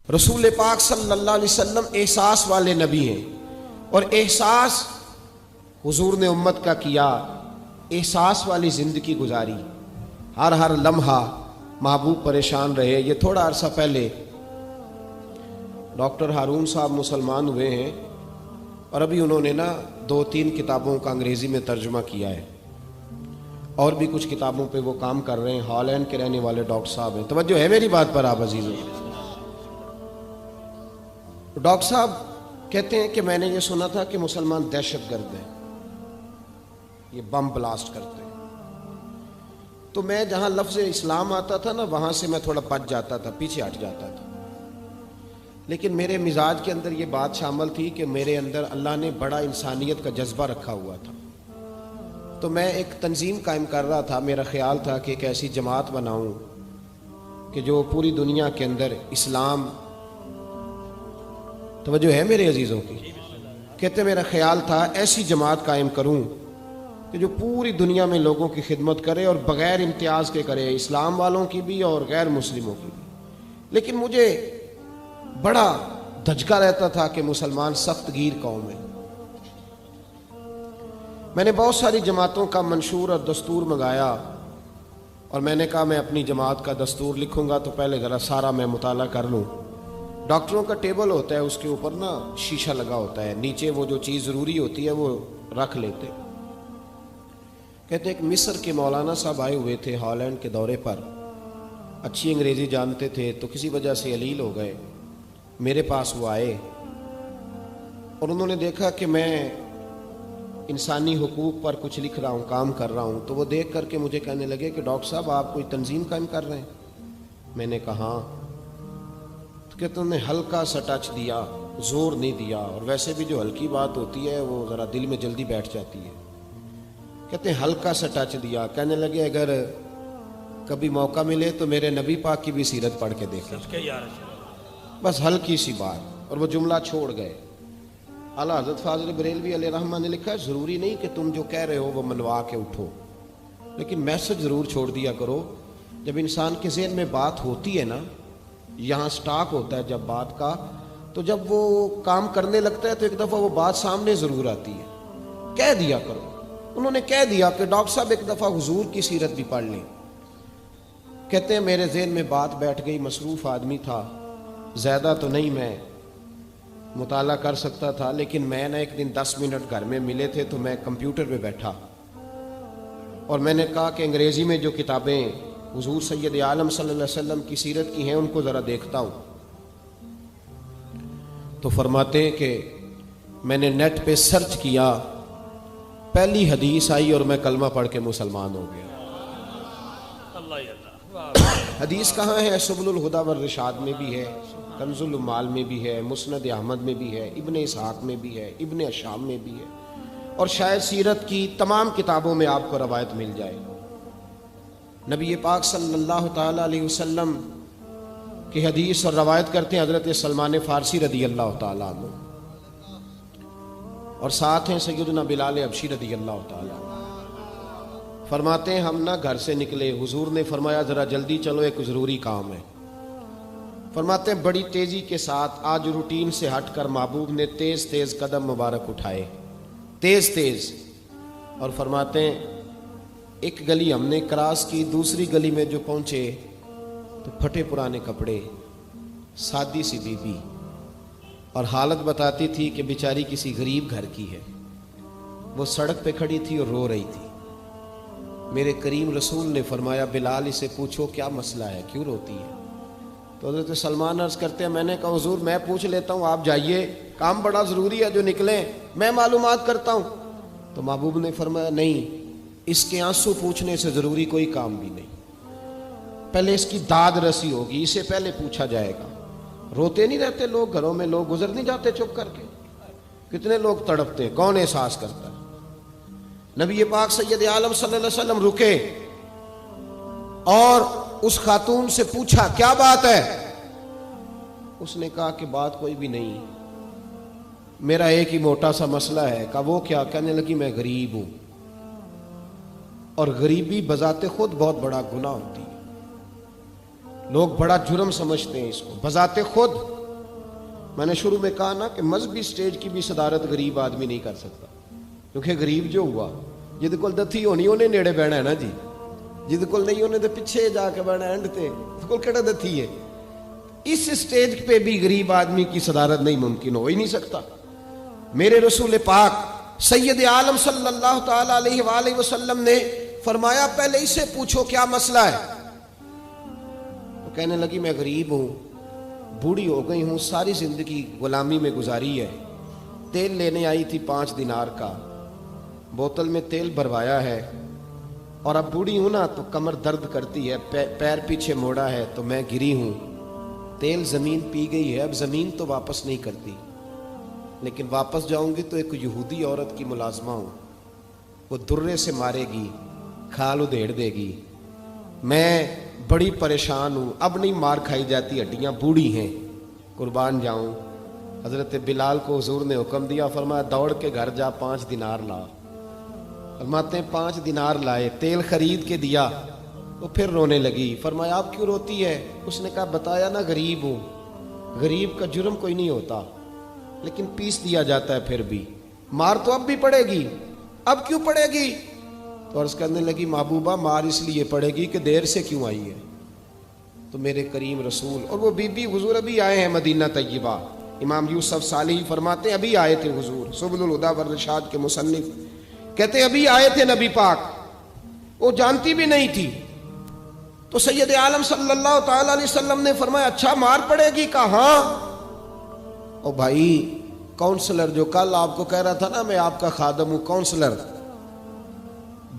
رسول پاک صلی اللہ علیہ وسلم احساس والے نبی ہیں، اور احساس حضور نے امت کا کیا، احساس والی زندگی گزاری، ہر لمحہ محبوب پریشان رہے۔ یہ تھوڑا عرصہ پہلے ڈاکٹر ہارون صاحب مسلمان ہوئے ہیں، اور ابھی انہوں نے 2-3 کتابوں کا انگریزی میں ترجمہ کیا ہے، اور بھی کچھ کتابوں پہ وہ کام کر رہے ہیں۔ ہالینڈ کے رہنے والے ڈاکٹر صاحب ہیں۔ توجہ ہے میری بات پر آپ عزیزوں؟ ڈاکٹر صاحب کہتے ہیں کہ میں نے یہ سنا تھا کہ مسلمان دہشت گرد ہیں، یہ بم بلاسٹ کرتے ہیں۔ تو میں جہاں لفظ اسلام آتا تھا وہاں سے میں تھوڑا پچ جاتا تھا، پیچھے ہٹ جاتا تھا، لیکن میرے مزاج کے اندر یہ بات شامل تھی کہ میرے اندر اللہ نے بڑا انسانیت کا جذبہ رکھا ہوا تھا۔ تو میں ایک تنظیم قائم کر رہا تھا، میرا خیال تھا کہ ایک ایسی جماعت بناؤں کہ جو پوری دنیا کے اندر اسلام، توجہ ہے میرے عزیزوں کی، کہتے میرا خیال تھا ایسی جماعت قائم کروں کہ جو پوری دنیا میں لوگوں کی خدمت کرے اور بغیر امتیاز کے کرے، اسلام والوں کی بھی اور غیر مسلموں کی بھی۔ لیکن مجھے بڑا دھچکا رہتا تھا کہ مسلمان سخت گیر قوم ہے۔ میں نے بہت ساری جماعتوں کا منشور اور دستور منگایا، اور میں نے کہا میں اپنی جماعت کا دستور لکھوں گا تو پہلے ذرا سارا میں مطالعہ کر لوں۔ ڈاکٹروں کا ٹیبل ہوتا ہے، اس کے اوپر شیشہ لگا ہوتا ہے، نیچے وہ جو چیز ضروری ہوتی ہے وہ رکھ لیتے۔ کہتے ایک مصر کے مولانا صاحب آئے ہوئے تھے ہالینڈ کے دورے پر، اچھی انگریزی جانتے تھے، تو کسی وجہ سے علیل ہو گئے۔ میرے پاس وہ آئے اور انہوں نے دیکھا کہ میں انسانی حقوق پر کچھ لکھ رہا ہوں، کام کر رہا ہوں، تو وہ دیکھ کر کے مجھے کہنے لگے کہ ڈاکٹر صاحب آپ کوئی تنظیم قائم کر رہے ہیں؟ میں نے کہا ہاں۔ تو کہتے انہوں نے ہلکا سا ٹچ دیا، زور نہیں دیا، اور ویسے بھی جو ہلکی بات ہوتی ہے وہ ذرا دل میں جلدی بیٹھ جاتی ہے۔ کہتے ہیں ہلکا سا ٹچ دیا، کہنے لگے اگر کبھی موقع ملے تو میرے نبی پاک کی بھی سیرت پڑھ کے دیکھیں، بس ہلکی سی بات، اور وہ جملہ چھوڑ گئے۔ اعلیٰ حضرت فاضل بریلوی علیہ رحمہ نے لکھا ہے ضروری نہیں کہ تم جو کہہ رہے ہو وہ منوا کے اٹھو، لیکن میسج ضرور چھوڑ دیا کرو۔ جب انسان کے ذہن میں بات ہوتی ہے یہاں سٹاک ہوتا ہے جب بات کا، تو جب وہ کام کرنے لگتا ہے تو ایک دفعہ وہ بات سامنے ضرور آتی ہے، کہہ دیا کرو۔ انہوں نے کہہ دیا کہ ڈاکٹر صاحب ایک دفعہ حضور کی سیرت بھی پڑھ لیں۔ کہتے ہیں میرے ذہن میں بات بیٹھ گئی، مصروف آدمی تھا، زیادہ تو نہیں میں مطالعہ کر سکتا تھا، لیکن میں ایک دن 10 منٹ گھر میں ملے تھے تو میں کمپیوٹر پہ بیٹھا، اور میں نے کہا کہ انگریزی میں جو کتابیں حضور سید عالم صلی اللہ علیہ وسلم کی سیرت کی ہیں ان کو ذرا دیکھتا ہوں۔ تو فرماتے ہیں کہ میں نے نیٹ پہ سرچ کیا، پہلی حدیث آئی اور میں کلمہ پڑھ کے مسلمان ہو گیا۔ حدیث کہاں ہے؟ سبل الہدی والرشاد میں بھی ہے، کنز المال میں بھی ہے، مسند احمد میں بھی ہے، ابن اسحاق میں بھی ہے، ابن اشام میں بھی ہے، اور شاید سیرت کی تمام کتابوں میں آپ کو روایت مل جائے۔ نبی پاک صلی اللہ تعالی علیہ وسلم کی حدیث اور روایت کرتے ہیں حضرت سلمان فارسی رضی اللہ تعالیٰ عنہ، اور ساتھ ہیں سیدنا بلال حبشی رضی اللہ تعالیٰ عنہ۔ فرماتے ہیں ہم گھر سے نکلے، حضور نے فرمایا ذرا جلدی چلو ایک ضروری کام ہے۔ فرماتے ہیں بڑی تیزی کے ساتھ آج روٹین سے ہٹ کر محبوب نے تیز تیز قدم مبارک اٹھائے، تیز تیز، اور فرماتے ہیں ایک گلی ہم نے کراس کی، دوسری گلی میں جو پہنچے تو پھٹے پرانے کپڑے، سادی سی بی بی، اور حالت بتاتی تھی کہ بیچاری کسی غریب گھر کی ہے۔ وہ سڑک پہ کھڑی تھی اور رو رہی تھی۔ میرے کریم رسول نے فرمایا بلال اسے پوچھو کیا مسئلہ ہے، کیوں روتی ہے؟ تو حضرت سلمان عرض کرتے ہیں میں نے کہا حضور میں پوچھ لیتا ہوں، آپ جائیے، کام بڑا ضروری ہے جو نکلیں، میں معلومات کرتا ہوں۔ تو محبوب نے فرمایا نہیں، اس کے آنسو پوچھنے سے ضروری کوئی کام بھی نہیں، پہلے اس کی داد رسی ہوگی، اسے پہلے پوچھا جائے گا۔ روتے نہیں رہتے لوگ گھروں میں، لوگ گزر نہیں جاتے چپ کر کے؟ کتنے لوگ تڑپتے، کون احساس کرتا ہے؟ نبی پاک سید عالم صلی اللہ علیہ وسلم رکے اور اس خاتون سے پوچھا کیا بات ہے؟ اس نے کہا کہ بات کوئی بھی نہیں، میرا ایک ہی موٹا سا مسئلہ ہے۔ کہا وہ کیا؟ کہنے لگی میں غریب ہوں، اور غریبی بذات خود بہت بڑا گناہ ہوتی ہے، لوگ بڑا جرم سمجھتے ہیں اس کو، بذات خود میں نے شروع میں کہا نا کہ مذہبی سٹیج کی بھی صدارت غریب آدمی نہیں کر سکتا، کیونکہ غریب جو ہوا جہد کول دتھی ہونی انہیں نیڑے بہنا ہے نا جی، جہد کول نہیں انہیں تو پیچھے جا کے بہنا اینڈ تے کول کہڑا دتھی ہے۔ اس سٹیج پہ بھی غریب آدمی کی صدارت نہیں ممکن ہو ہی نہیں سکتا۔ میرے رسول پاک سید عالم صلی اللہ تعالی علیہ وآلہ وسلم نے فرمایا پہلے اسے پوچھو کیا مسئلہ ہے۔ وہ کہنے لگی میں غریب ہوں، بوڑھی ہو گئی ہوں، ساری زندگی غلامی میں گزاری ہے، تیل لینے آئی تھی 5 دینار کا، بوتل میں تیل بھروایا ہے، اور اب بوڑھی ہوں نا تو کمر درد کرتی ہے، پیر پیچھے موڑا ہے تو میں گری ہوں، تیل زمین پی گئی ہے، اب زمین تو واپس نہیں کرتی، لیکن واپس جاؤں گی تو ایک یہودی عورت کی ملازمہ ہوں، وہ درے سے مارے گی، کھال ادھیڑ دے گی، میں بڑی پریشان ہوں، اب نہیں مار کھائی جاتی، ہڈیاں بوڑھی ہیں، قربان جاؤں۔ حضرت بلال کو حضور نے حکم دیا، فرمایا دوڑ کے گھر جا 5 دینار لا۔ فرماتے ہیں 5 دینار لائے، تیل خرید کے دیا، وہ پھر رونے لگی۔ فرمایا آپ کیوں روتی ہے؟ اس نے کہا بتایا نا غریب ہوں، غریب کا جرم کوئی نہیں ہوتا لیکن پیس دیا جاتا ہے، پھر بھی مار تو اب بھی پڑے گی، اب کیوں پڑے گی؟ تو عرض کرنے لگی محبوبہ مار اس لیے پڑے گی کہ دیر سے کیوں آئی ہے۔ تو میرے کریم رسول اور وہ بی بی حضور ابھی آئے ہیں مدینہ طیبہ، امام یوسف صالحی فرماتے ہیں ابھی آئے تھے حضور، سبل الہدی والرشاد کے مصنف کہتے ہیں ابھی آئے تھے نبی پاک، وہ جانتی بھی نہیں تھی۔ تو سید عالم صلی اللہ تعالی علیہ وسلم نے فرمایا اچھا مار پڑے گی؟ کہا ہاں۔ او بھائی کونسلر جو کل آپ کو کہہ رہا تھا نا میں آپ کا خادم ہوں، کونسلر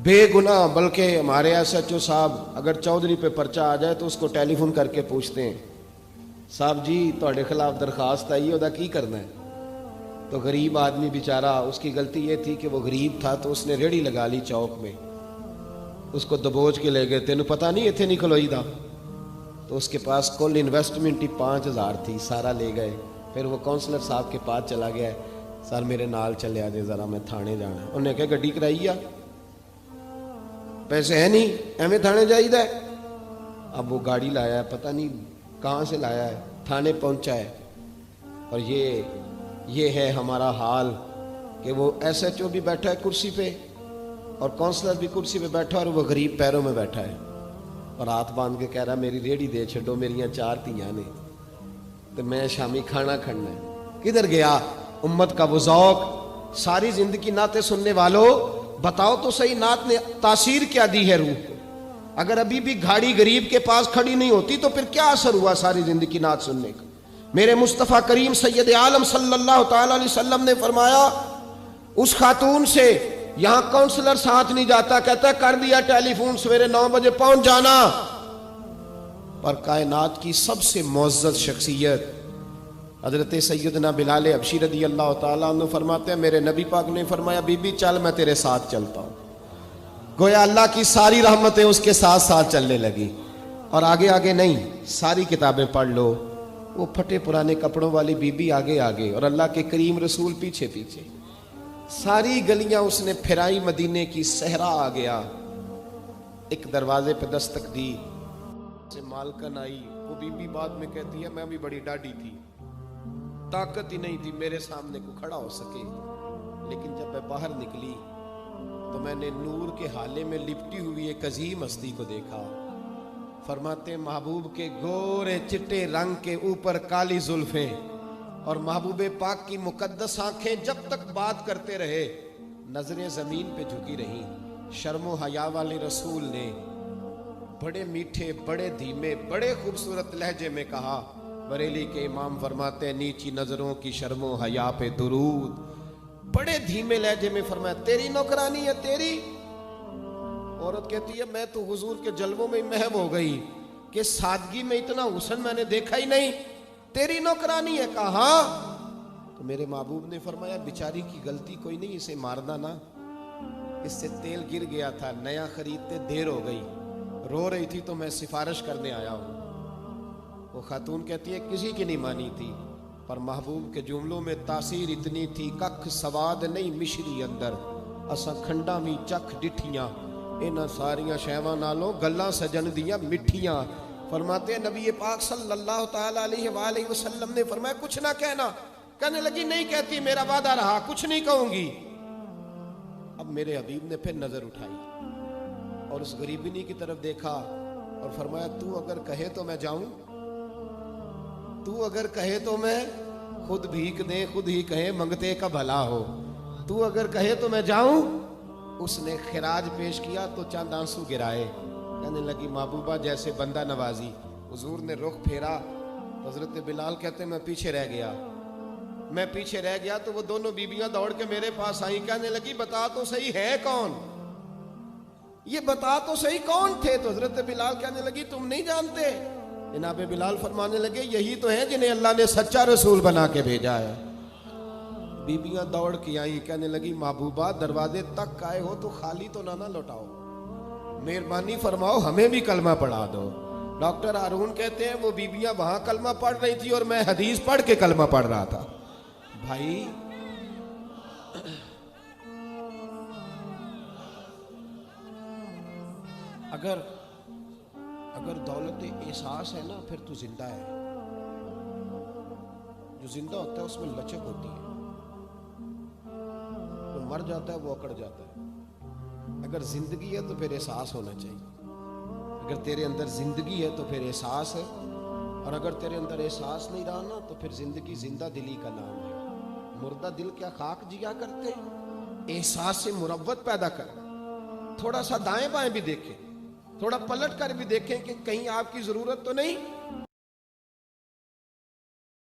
بے گناہ، بلکہ ہمارے ایس ایچ او صاحب اگر چودھری پہ پرچہ آ جائے تو اس کو ٹیلی فون کر کے پوچھتے ہیں صاحب جی تہاڈے خلاف درخواست آئی ہے، کی کرنا ہے؟ تو غریب آدمی بیچارہ، اس کی غلطی یہ تھی کہ وہ غریب تھا تو اس نے ریڑھی لگا لی چوک میں، اس کو دبوچ کے لے گئے، تینوں پتہ نہیں ایتھے نہیں کھلوئی دا، تو اس کے پاس کل انویسٹمنٹ ہی 5000 تھی، سارا لے گئے۔ پھر وہ کونسلر صاحب کے پاس چلا گیا، سر میرے نال چلے آ جائے ذرا میں تھانے جانا ہے۔ انہوں نے کہا گڈی کرائی آ، پیسے ہیں نہیں ایویں تھانے جائیدا ہے۔ اب وہ گاڑی لایا ہے، پتہ نہیں کہاں سے لایا ہے، تھانے پہنچا ہے، اور یہ ہے ہمارا حال کہ وہ ایس ایچ او بھی بیٹھا ہے کرسی پہ اور کونسلر بھی کرسی پہ بیٹھا، اور وہ غریب پیروں میں بیٹھا ہے اور ہاتھ باندھ کے کہہ رہا میری ریڑھی دے چھڈو، میریاں 4 تیاں نے تو میں شامی کھانا کھڑنا ہے۔ کدھر گیا امت کا وہ ذوق؟ ساری زندگی نعتیں سننے والوں بتاؤ تو صحیح نعت نے تاثیر کیا دی ہے روح کو؟ اگر ابھی بھی گھاڑی غریب کے پاس کھڑی نہیں ہوتی تو پھر کیا اثر ہوا ساری زندگی نعت سننے کا؟ میرے مصطفیٰ کریم سید عالم صلی اللہ تعالی علیہ وسلم نے فرمایا اس خاتون سے یہاں کونسلر ساتھ نہیں جاتا، کہتا ہے کر دیا ٹیلی فون، سویرے 9 بجے پہنچ جانا۔ پر کائنات کی سب سے معزز شخصیت حضرت سیدنا بلال حبشی رضی اللہ تعالیٰ عنہ فرماتے ہیں میرے نبی پاک نے فرمایا بی بی چل میں تیرے ساتھ چلتا ہوں، گویا اللہ کی ساری رحمتیں اس کے ساتھ ساتھ چلنے لگی۔ اور آگے آگے نہیں، ساری کتابیں پڑھ لو، وہ پھٹے پرانے کپڑوں والی بی بی آگے آگے اور اللہ کے کریم رسول پیچھے پیچھے، ساری گلیاں اس نے پھرائی، مدینے کی صحرا آ گیا، ایک دروازے پہ دستک دی، سے مالکن آئی، وہ بی بی بعد میں کہتی ہے میں بھی بڑی ڈاڈی تھی، طاقت ہی نہیں تھی میرے سامنے کو کھڑا ہو سکے، لیکن جب میں باہر نکلی تو میں نے نور کے حالے میں لپٹی ہوئی ایک عظیم ہستی کو دیکھا۔ فرماتے محبوب کے گورے چٹے رنگ کے اوپر کالی زلفیں اور محبوب پاک کی مقدس آنکھیں جب تک بات کرتے رہے نظریں زمین پہ جھکی رہیں۔ شرم و حیا والے رسول نے بڑے میٹھے، بڑے دھیمے، بڑے خوبصورت لہجے میں کہا، بریلی کے امام فرماتے ہیں نیچی نظروں کی شرم و حیا پہ درود، بڑے دھیمے لہجے میں فرمایا تیری نوکرانی ہے تیری؟ عورت کہتی ہے میں تو حضور کے جلووں میں محو ہو گئی کہ سادگی میں اتنا حسن میں نے دیکھا ہی نہیں، تیری نوکرانی ہے؟ کہا ہاں۔ تو میرے محبوب نے فرمایا بیچاری کی غلطی کوئی نہیں، اسے مارنا نا، اس سے تیل گر گیا تھا، نیا خریدتے دیر ہو گئی، رو رہی تھی تو میں سفارش کرنے آیا ہوں۔ وہ خاتون کہتی ہے کسی کی نہیں مانی تھی، پر محبوب کے جملوں میں تاثیر اتنی تھی، ککھ سواد نہیں مشری اندر، اساں کھنڈا بھی چکھ ڈٹھیاں، انہاں ساریاں شیواں نالوں گلاں سجن دیاں مٹھیاں، فرماتے ہیں نبی پاک صلی اللہ تعالی علیہ وآلہ وسلم نے فرمایا کچھ نہ کہنا. کہنے لگی نہیں کہتی، میرا وعدہ رہا، کچھ نہیں کہوں گی. اب میرے حبیب نے پھر نظر اٹھائی اور اس غریبنی کی طرف دیکھا اور فرمایا تو اگر کہے تو میں جاؤں، تو اگر کہے تو میں خود بھیک دیں، خود ہی کہیں منگتے کا بھلا ہو، تو اگر کہے تو میں جاؤں. اس نے خراج پیش کیا تو چند آنسو گرائے. کہنے لگی محبوبہ جیسے بندہ نوازی. حضور نے رخ پھیرا تو حضرت بلال کہتے ہیں میں پیچھے رہ گیا تو وہ دونوں بیبیاں دوڑ کے میرے پاس آئیں. کہنے لگی بتا تو صحیح ہے کون، یہ بتا تو صحیح کون تھے. تو حضرت بلال کہنے لگی تم نہیں جانتے. جناب بلال فرمانے لگے یہی تو ہیں جنہیں اللہ نے سچا رسول بنا کے بھیجا ہے. بیبیاں دوڑ کے آئیں. کہنے لگی محبوبہ دروازے تک آئے ہو تو خالی تو نہ لوٹاؤ، مہربانی فرماؤ ہمیں بھی کلمہ پڑھا دو. ڈاکٹر ہارون کہتے ہیں وہ بیبیاں وہاں کلمہ پڑھ رہی تھی اور میں حدیث پڑھ کے کلمہ پڑھ رہا تھا. بھائی اگر دولت احساس ہے نا پھر تو زندہ ہے. جو زندہ ہوتا ہے اس میں لچک ہوتی ہے، جو مر جاتا ہے وہ اکڑ جاتا ہے. اگر زندگی ہے تو پھر احساس ہونا چاہیے. اگر تیرے اندر زندگی ہے تو پھر احساس ہے، اور اگر تیرے اندر احساس نہیں رہا نا تو پھر زندگی زندہ دلی کا نام ہے. مردہ دل کیا خاک جیا کرتے، احساس سے مروت پیدا کر. تھوڑا سا دائیں بائیں بھی دیکھیں، تھوڑا پلٹ کر بھی دیکھیں کہ کہیں آپ کی ضرورت تو نہیں.